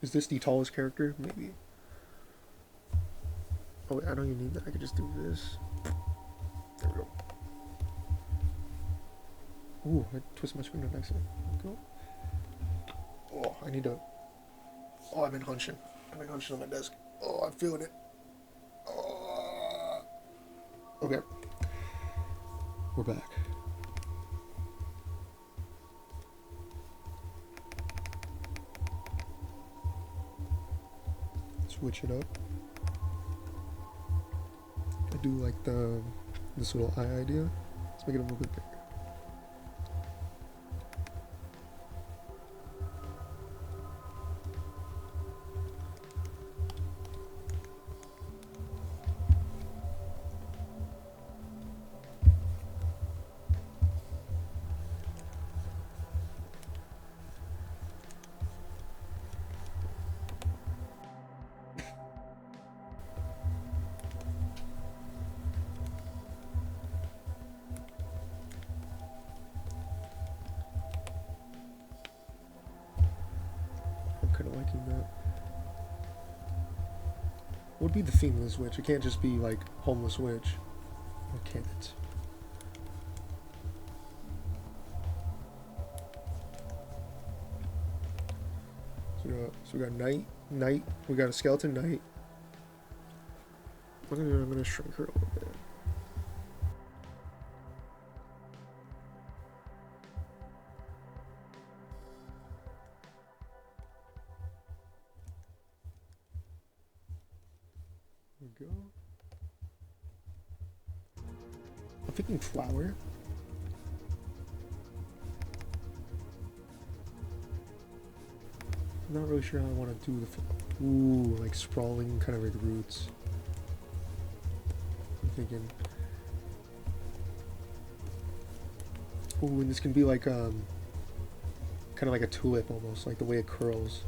Is this the tallest character? Maybe. Oh wait, I don't even need that. I could just do this. There we go. Ooh, I twisted my screen on accident. There we go. Oh, I need to... Oh, I've been hunching. On my desk. Oh, I'm feeling it. Oh. Okay. we're back. Switch it up. I do like this little eye idea. Let's make it a little bit bigger. Kind of liking that. What would be the theme of this witch? It can't just be like homeless witch. Or can it? So we got knight. We got a skeleton knight. I'm gonna shrink her a little bit. Go. I'm thinking flower. I'm not really sure how I want to do the ooh, like sprawling kind of like roots. I'm thinking ooh, and this can be like kind of like a tulip almost, like the way it curls.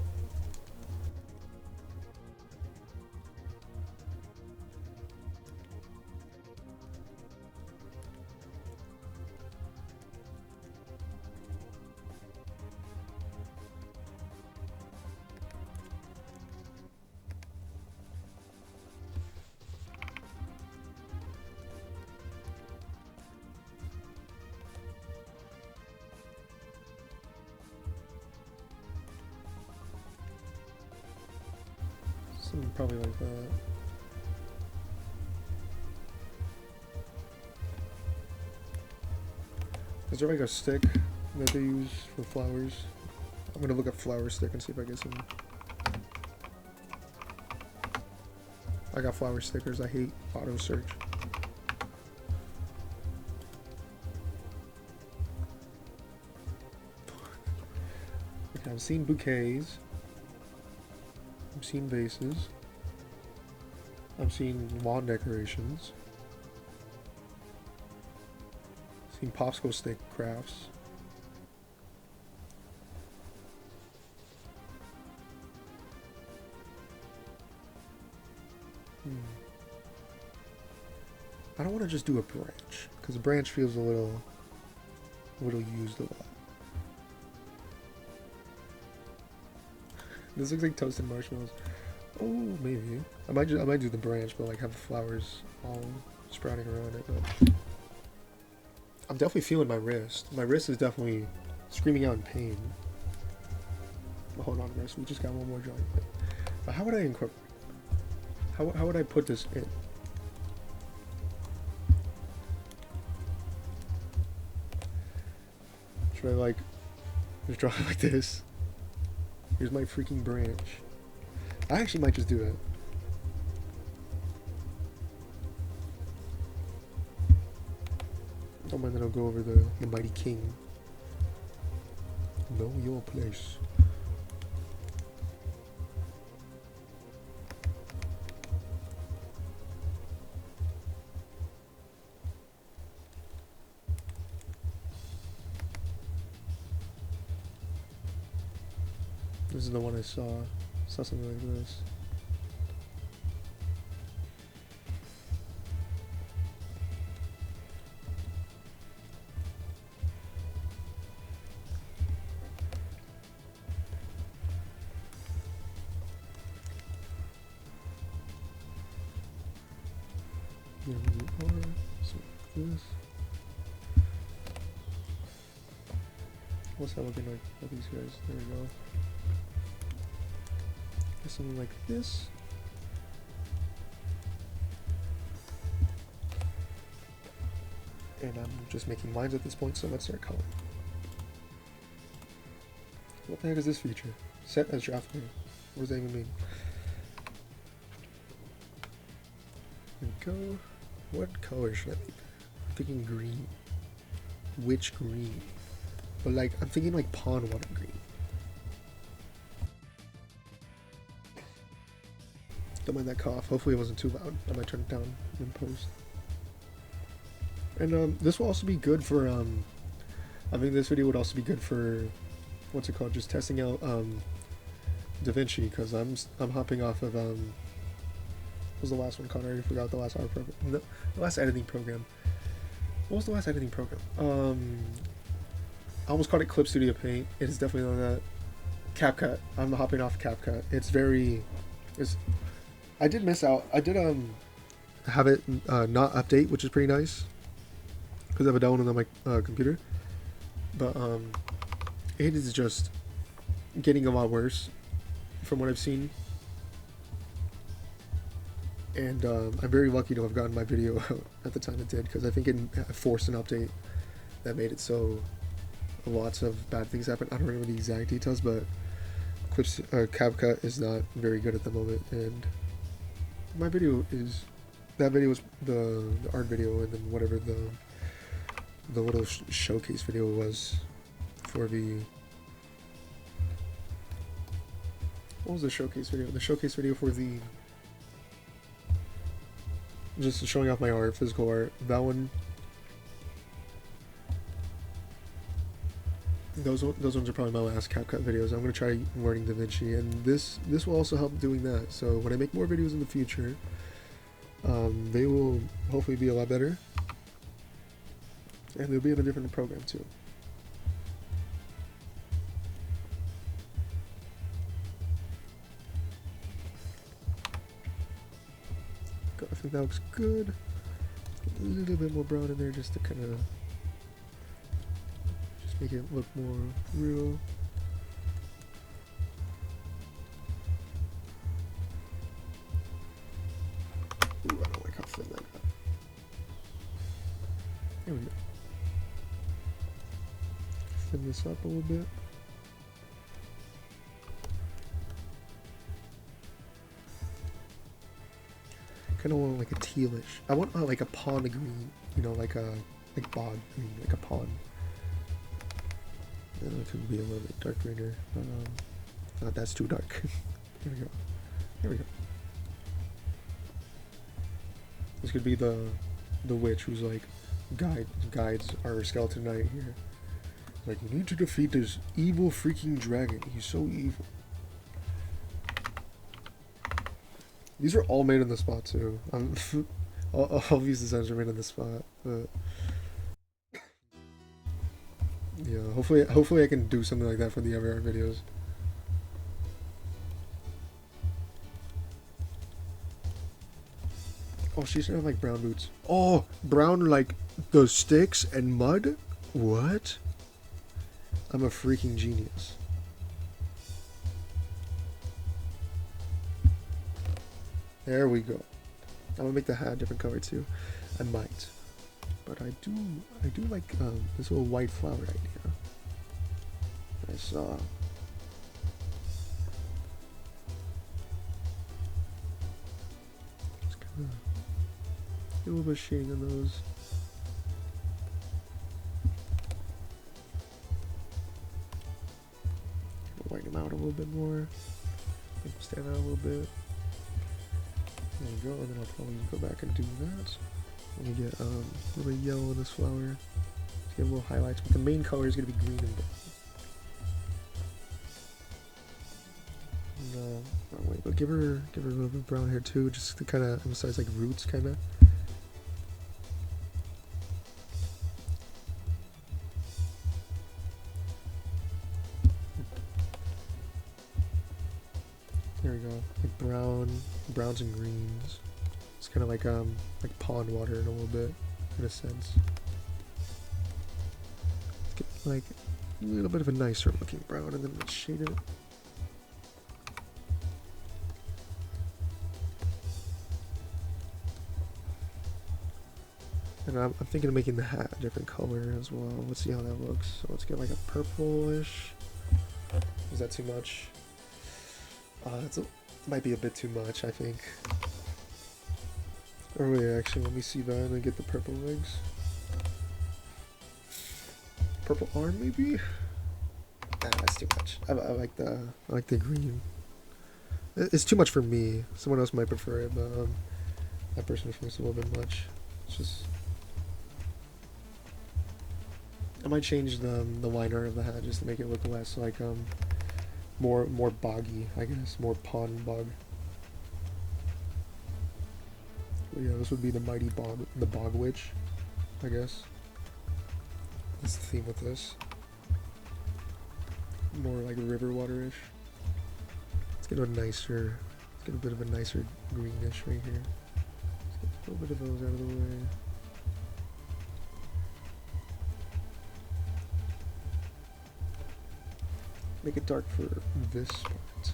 Something probably like that. Is there like a stick that they use for flowers? I'm gonna look up flower stick and see if I get some. I got flower stickers. I hate auto search. Okay, I've seen bouquets. I've seen vases. I've seen lawn decorations. I've seen popsicle stick crafts. I don't want to just do a branch, because a branch feels a little used a lot. This looks like toasted marshmallows. Oh, maybe. I might do the branch, but like have the flowers all sprouting around it. But I'm definitely feeling my wrist. My wrist is definitely screaming out in pain. But hold on, guys. We just got one more joint. But how would I incorporate? How would I put this in? Should I like just draw it like this? Here's my freaking branch. I actually might just do that. Don't mind that I'll go over the mighty king. Know your place. This is the one I saw. Saw something like this. Here we are. So this. What's that looking like for these guys? There we go. Something like this. And I'm just making lines at this point, so let's start coloring. What the heck is this feature? Set as draft layer. What does that even mean? There we go. What color should I make? I'm thinking green. Which green? But like, I'm thinking like pond water green. Don't mind that cough. Hopefully it wasn't too loud. I might turn it down in post. And this will also be good for I think this video would also be good for what's it called? Just testing out DaVinci, because I'm hopping off of what was the last one, Connor? I already forgot the last art program. No, the last editing program. What was the last editing program? I almost called it Clip Studio Paint. It is definitely not that. CapCut. I'm hopping off CapCut. I did miss out. I did have it not update, which is pretty nice, because I have a download on my computer. But it is just getting a lot worse from what I've seen. And I'm very lucky to have gotten my video out at the time it did, because I think it forced an update that made it so lots of bad things happen. I don't remember the exact details, but CapCut is not very good at the moment, and my video is, that video was the art video, and then whatever the little showcase video was for the, what was the showcase video? The showcase video for the, just showing off my art, physical art, that one. Those ones are probably my last CapCut videos. I'm going to try learning DaVinci, and this will also help doing that. So when I make more videos in the future, they will hopefully be a lot better, and they'll be in a different program too. I think that looks good. A little bit more brown in there just to kind of make it look more real. Ooh, I don't like how thin that got. There we go. Thin this up a little bit. Kind of want like a tealish. I want like a pond green, you know, like bog green, like a pond. It could be a little bit dark greener, but that's too dark. There we go. There we go. This could be the witch who's like guides our skeleton knight here. Like, you need to defeat this evil freaking dragon. He's so evil. These are all made on the spot too. All of these designs are made on the spot, but yeah, hopefully I can do something like that for the other art videos. Oh, she should have like brown boots. Oh, brown like the sticks and mud? What? I'm a freaking genius. There we go. I'm gonna make the hat a different color too. I might. But I do like this little white flower idea. I saw. Just kind of a little bit of shading on those. Whiten them out a little bit more. Make them stand out a little bit. There we go, and then I'll probably go back and do that. Let me get a little bit of yellow in this flower. Let's get a little highlights, but the main color is going to be green and brown. No, wrong way, but give her a little bit of brown hair too, just to kind of emphasize like roots, kind of. There we go, like browns and greens. It's kind of like pond water in a little bit, in a sense. Let's get like a little bit of a nicer looking brown, and then let's shade it. And I'm thinking of making the hat a different color as well. Let's see how that looks. So let's get like a purplish. Is that too much? Might be a bit too much, I think. Or wait, actually, let me see that and then get the purple legs. Purple arm, maybe? Nah, that's too much. I like the green. It's too much for me. Someone else might prefer it, but that person thinks a little bit much. It's just. I might change the line art of the hat just to make it look less like more boggy, I guess, more pond bog. But yeah, this would be the mighty bog witch, I guess. That's the theme with this. More like river waterish. Let's get a nicer, let's get a bit of a nicer greenish right here. Let's get a little bit of those out of the way. Make it dark for this part.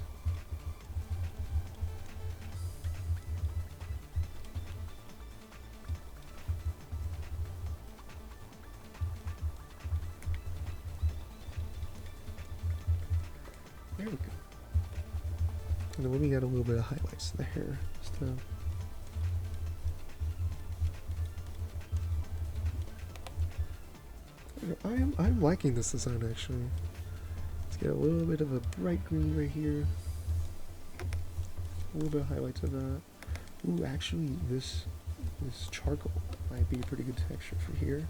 There we go. And then let me add a little bit of highlights to the hair. I'm liking this design actually. Let's get a little bit of a bright green right here. A little bit of highlight to that. Ooh, actually this charcoal might be a pretty good texture for here.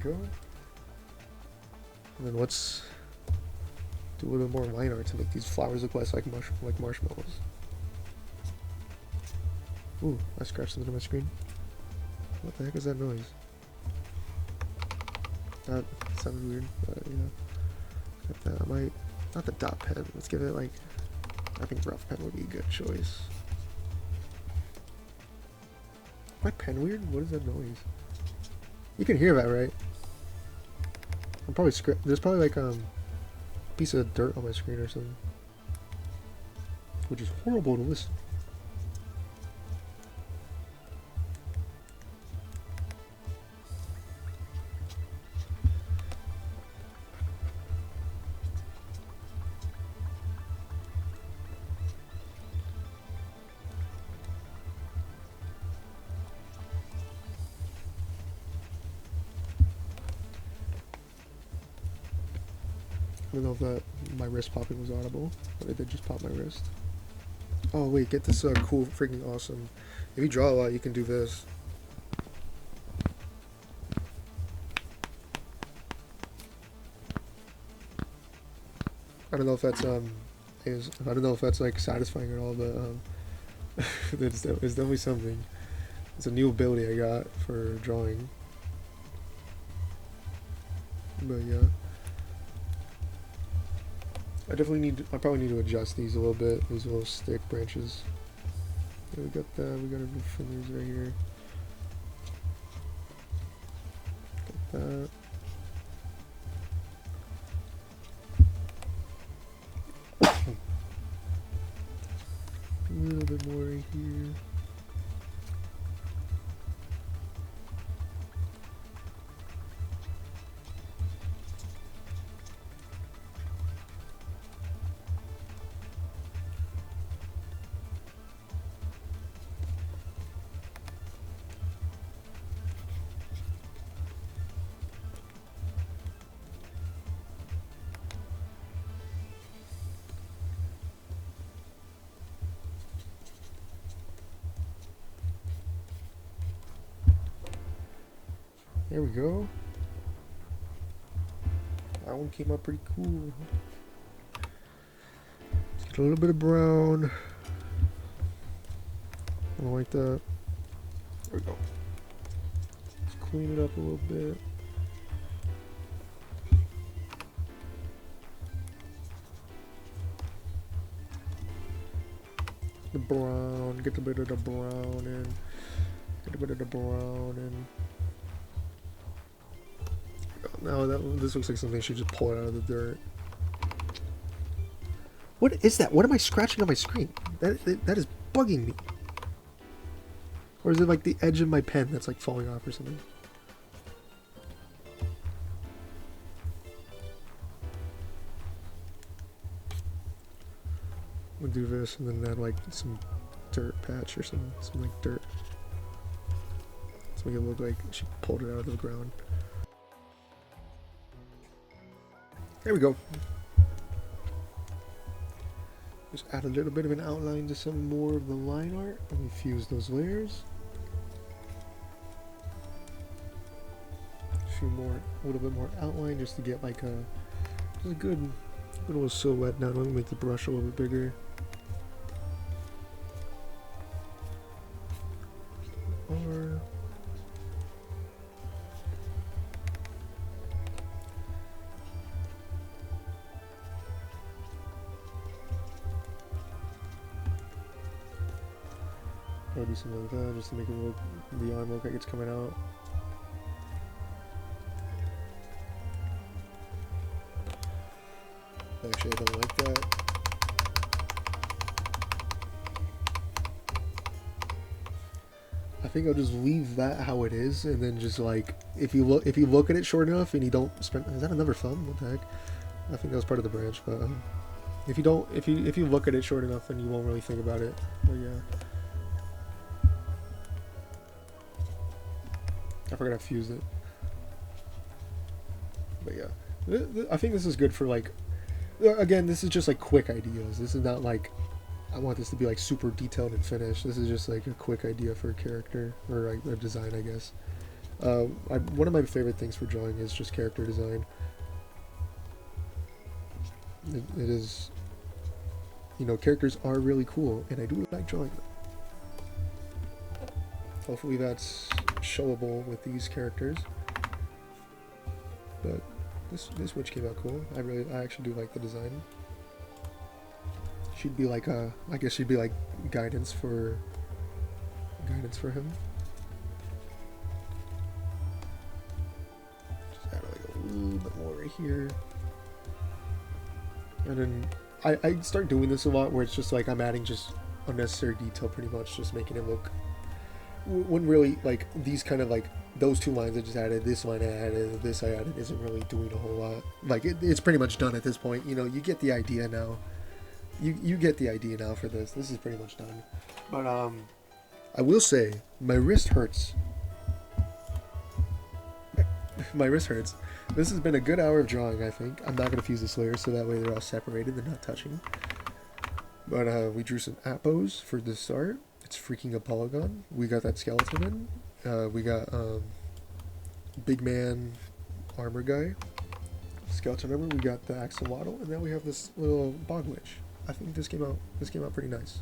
Go. And then let's do a little bit more line art to make these flowers look less like marshmallows. Ooh, I scratched something on my screen. What the heck is that noise? That sounded weird, but yeah. Got that. I might, not the dot pen. Let's give it like, I think rough pen would be a good choice. My pen weird? What is that noise? You can hear that, right? I'm probably there's probably like a piece of dirt on my screen or something, which is horrible to listen. I don't know if that my wrist popping was audible, but it did just pop my wrist. Oh wait, get this cool, freaking awesome. If you draw a lot, you can do this. I don't know if that's I don't know if that's like satisfying at all, but it's definitely something. It's a new ability I got for drawing. But yeah. I probably need to adjust these a little bit, these little stick branches. Yeah, we got that, we got our new fingers right here. Got that. A little bit more right here. There we go. That one came out pretty cool. Let's get a little bit of brown. I don't like that. There we go. It's clean it up a little bit. The brown, get a bit of the brown in. Get a bit of the brown in. Now this looks like something I should just pull it out of the dirt. What is that? What am I scratching on my screen? That is bugging me. Or is it like the edge of my pen that's like falling off or something? We'll do this and then add like some dirt patch or some like dirt. So make it look like she pulled it out of the ground. There we go. Just add a little bit of an outline to some more of the line art and we fuse those layers. A little bit more outline just to get like a good little silhouette. Now let me make the brush a little bit bigger. Or do something like that just to make it look, the arm look like it's coming out. Actually, I don't like that. I think I'll just leave that how it is, and then just like if you look at it short enough and you don't spend, is that another thumb? What the heck? I think that was part of the branch, but if you look at it short enough, then you won't really think about it. But yeah. I forgot I fused it. But yeah, I think this is good for like, again, this is just like quick ideas. This is not like, I want this to be like super detailed and finished. This is just like a quick idea for a character, or like a design, I guess. One of my favorite things for drawing is just character design. It is, you know, characters are really cool, and I do like drawing them. Hopefully that's showable with these characters. But this witch came out cool. I actually do like the design. She'd be like I guess she'd be like guidance for him. Just add like a little bit more right here. And then I start doing this a lot where it's just like I'm adding just unnecessary detail pretty much, just making it look, when really like these kind of like those two lines I just added, this line I added, this I added isn't really doing a whole lot. Like it's pretty much done at this point. You know, you get the idea now. You get the idea now for this. This is pretty much done. But I will say my wrist hurts. My wrist hurts. This has been a good hour of drawing, I think. I'm not gonna fuse this layer so that way they're all separated, they're not touching. But we drew some appos for the start. It's freaking a polygon. We got that skeleton in. We got big man armor guy, skeleton armor. We got the Axelay, and then we have this little bog witch. I think this came out pretty nice.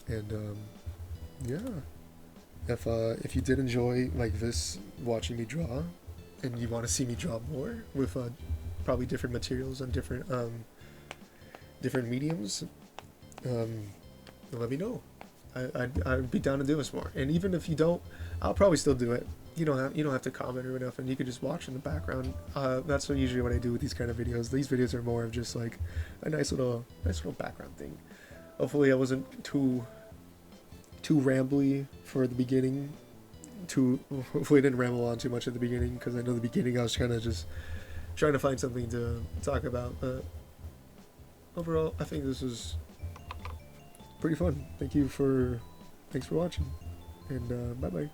And yeah, if you did enjoy like this, watching me draw, and you want to see me draw more with probably different materials and different mediums, let me know. I'd be down to do this more. And even if you don't, I'll probably still do it. You don't have to comment or enough, and you could just watch in the background. That's usually what I do with these kind of videos. These videos are more of just like a nice little background thing. Hopefully I wasn't too rambly for the beginning. Hopefully I didn't ramble on too much at the beginning, because I know the beginning I was kind of just trying to find something to talk about. But overall, I think this was pretty fun. Thanks for watching, and bye bye.